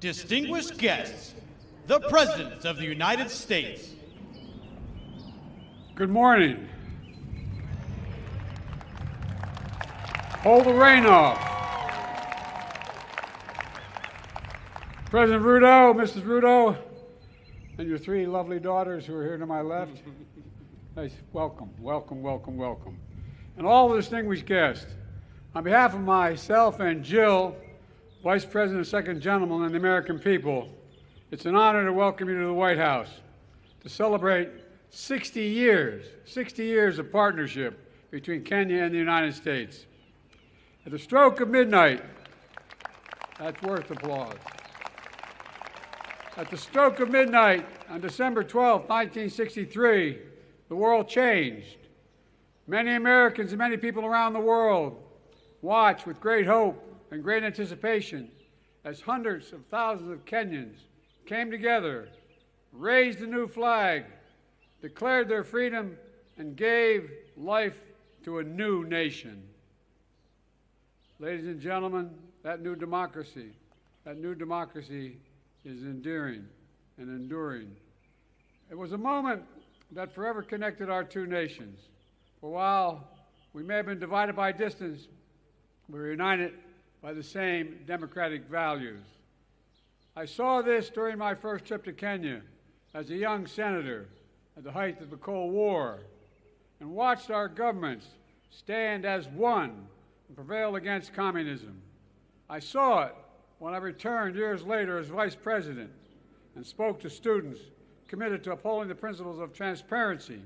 distinguished guests, the President of the United States. Good morning. Hold the rain off. President Ruto, Mrs. Ruto, and your three lovely daughters who are here to my left. Nice. Welcome, welcome, welcome, welcome. And all the distinguished guests, on behalf of myself and Jill, Vice President and Second Gentleman, and the American people, it's an honor to welcome you to the White House to celebrate 60 years of partnership between Kenya and the United States. At the stroke of midnight, that's worth applause. At the stroke of midnight on December 12, 1963, the world changed. Many Americans and many people around the world watched with great hope and great anticipation as hundreds of thousands of Kenyans came together, raised a new flag, declared their freedom, and gave life to a new nation. Ladies and gentlemen, that new democracy is endearing and enduring. It was a moment that forever connected our two nations. For while we may have been divided by distance, we were united by the same democratic values. I saw this during my first trip to Kenya as a young senator at the height of the Cold War, and watched our governments stand as one and prevail against communism. I saw it when I returned years later as vice president and spoke to students committed to upholding the principles of transparency,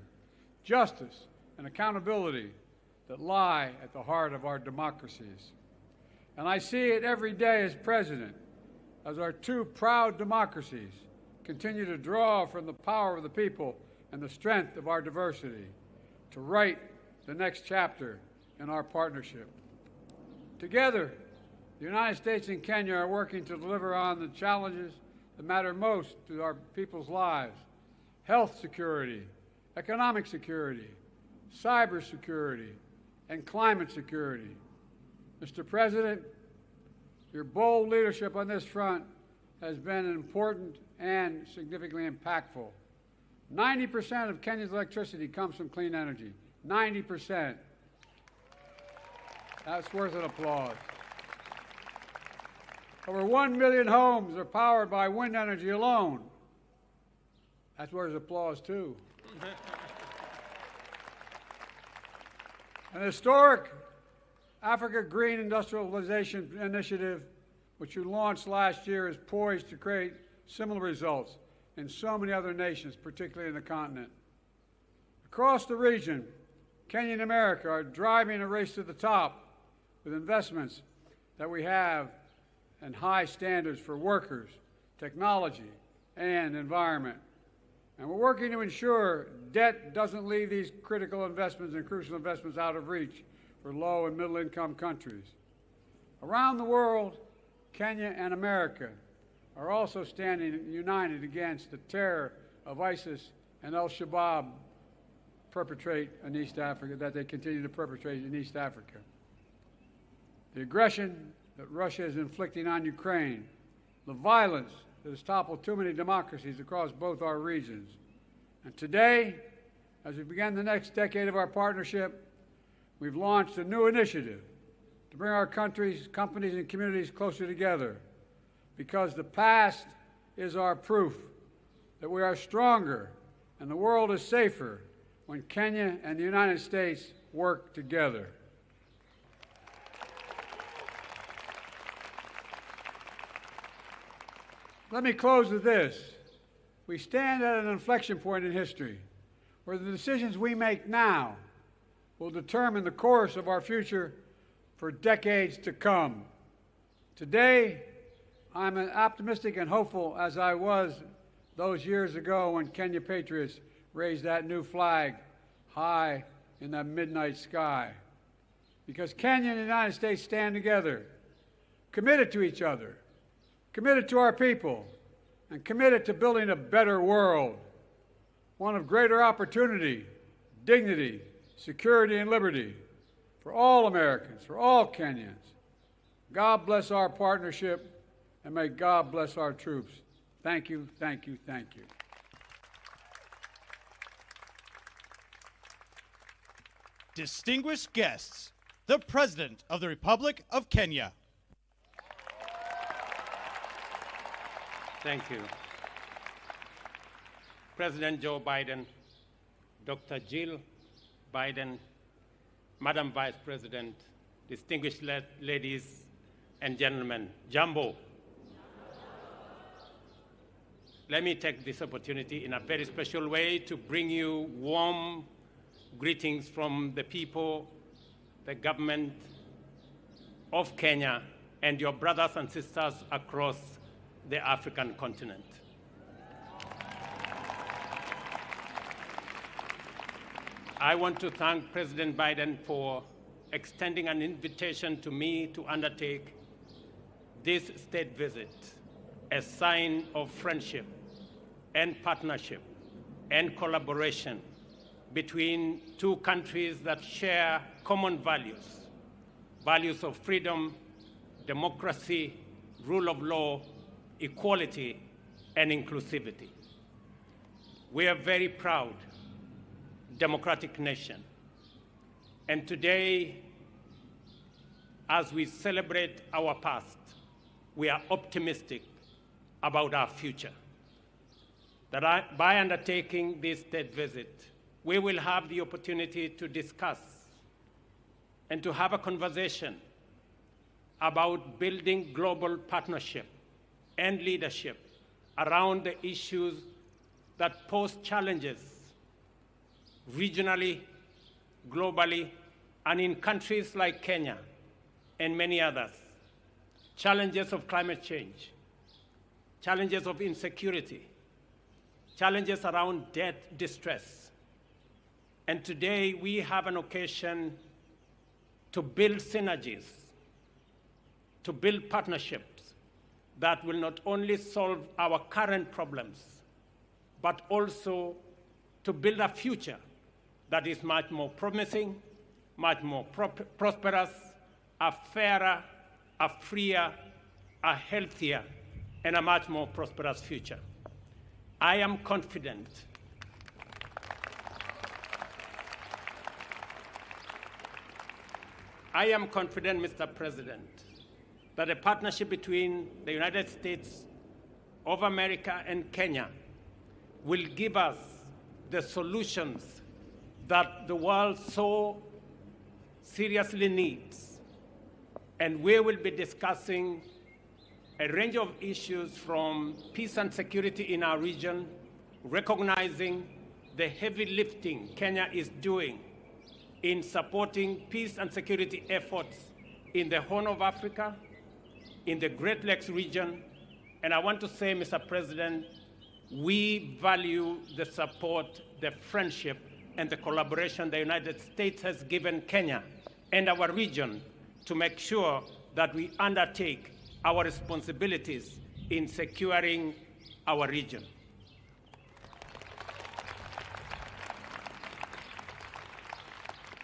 justice, and accountability that lie at the heart of our democracies. And I see it every day as president, as our two proud democracies continue to draw from the power of the people and the strength of our diversity to write the next chapter in our partnership. Together, the United States and Kenya are working to deliver on the challenges that matter most to our people's lives: health security, economic security, cyber security, and climate security. Mr. President, your bold leadership on this front has been important and significantly impactful. 90% of Kenya's electricity comes from clean energy. 90%. That's worth an applause. Over 1 million homes are powered by wind energy alone. That's worth applause, too. An historic Africa Green Industrialization Initiative, which you launched last year, is poised to create similar results in so many other nations, particularly in the continent. Across the region, Kenya and America are driving a race to the top with investments that we have and high standards for workers, technology, and environment. And we're working to ensure debt doesn't leave these critical investments and crucial investments out of reach for low and middle income countries. Around the world, Kenya and America are also standing united against the terror of ISIS and al-Shabaab perpetrate in East Africa, that they continue to perpetrate in East Africa. The aggression that Russia is inflicting on Ukraine, the violence that has toppled too many democracies across both our regions. And today, as we begin the next decade of our partnership, we've launched a new initiative to bring our countries, companies, and communities closer together, because the past is our proof that we are stronger and the world is safer when Kenya and the United States work together. Let me close with this. We stand at an inflection point in history where the decisions we make now will determine the course of our future for decades to come. Today, I'm as optimistic and hopeful as I was those years ago when Kenya patriots raised that new flag high in the midnight sky. Because Kenya and the United States stand together, committed to each other, committed to our people, and committed to building a better world, one of greater opportunity, dignity, security, and liberty for all Americans, for all Kenyans. God bless our partnership, and may God bless our troops. Thank you, thank you, thank you. Distinguished guests, the President of the Republic of Kenya. Thank you. President Joe Biden, Dr. Jill Biden, Madam Vice President, distinguished ladies and gentlemen, Jambo. Let me take this opportunity in a very special way to bring you warm greetings from the people, the government of Kenya, and your brothers and sisters across the African continent. I want to thank President Biden for extending an invitation to me to undertake this state visit, a sign of friendship and partnership and collaboration between two countries that share common values, values of freedom, democracy, rule of law, equality, and inclusivity. We are very proud democratic nation. And today, as we celebrate our past, we are optimistic about our future. That by undertaking this state visit, we will have the opportunity to discuss and to have a conversation about building global partnership and leadership around the issues that pose challenges regionally, globally, and in countries like Kenya and many others. Challenges of climate change, challenges of insecurity, challenges around debt distress. And today we have an occasion to build synergies, to build partnerships that will not only solve our current problems, but also to build a future that is much more promising, much more prosperous, a fairer, a freer, a healthier, and a much more prosperous future. I am confident Mr. President, that a partnership between the United States of America and Kenya will give us the solutions that the world so seriously needs. And we will be discussing a range of issues from peace and security in our region, recognizing the heavy lifting Kenya is doing in supporting peace and security efforts in the Horn of Africa, in the Great Lakes region. And I want to say, Mr. President, we value the support, the friendship, and the collaboration the United States has given Kenya and our region to make sure that we undertake our responsibilities in securing our region.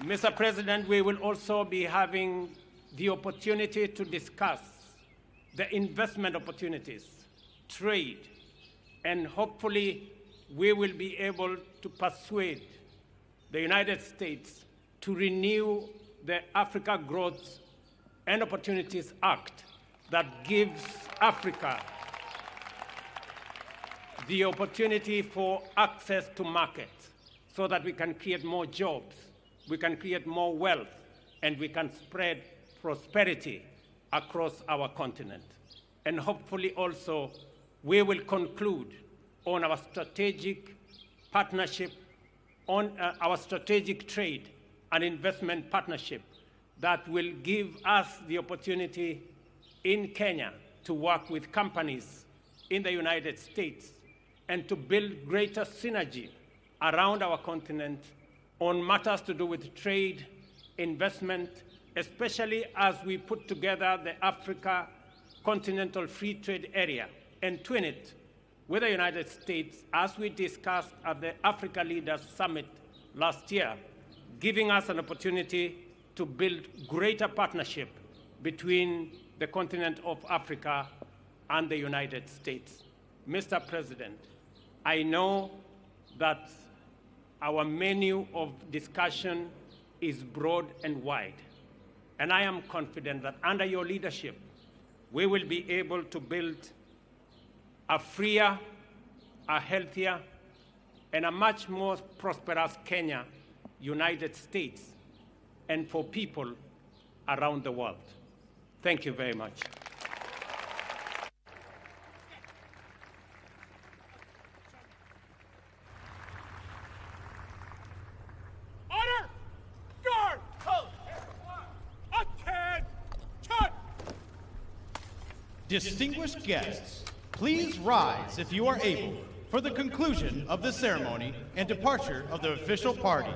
Mr. President, we will also be having the opportunity to discuss the investment opportunities, trade, and hopefully we will be able to persuade the United States to renew the Africa Growth and Opportunities Act that gives Africa the opportunity for access to markets so that we can create more jobs, we can create more wealth, and we can spread prosperity across our continent. And hopefully also we will conclude on our strategic partnership, on our strategic trade and investment partnership that will give us the opportunity in Kenya to work with companies in the United States and to build greater synergy around our continent on matters to do with trade, investment, especially as we put together the Africa Continental Free Trade Area and twin it with the United States, as we discussed at the Africa Leaders Summit last year, giving us an opportunity to build greater partnership between the continent of Africa and the United States. Mr. President, I know that our menu of discussion is broad and wide, and I am confident that under your leadership, we will be able to build a freer, a healthier, and a much more prosperous Kenya, United States, and for people around the world. Thank you very much. Order! Guard! Attention! Distinguished guests, please rise if you are able for the conclusion of the ceremony and departure of the official party.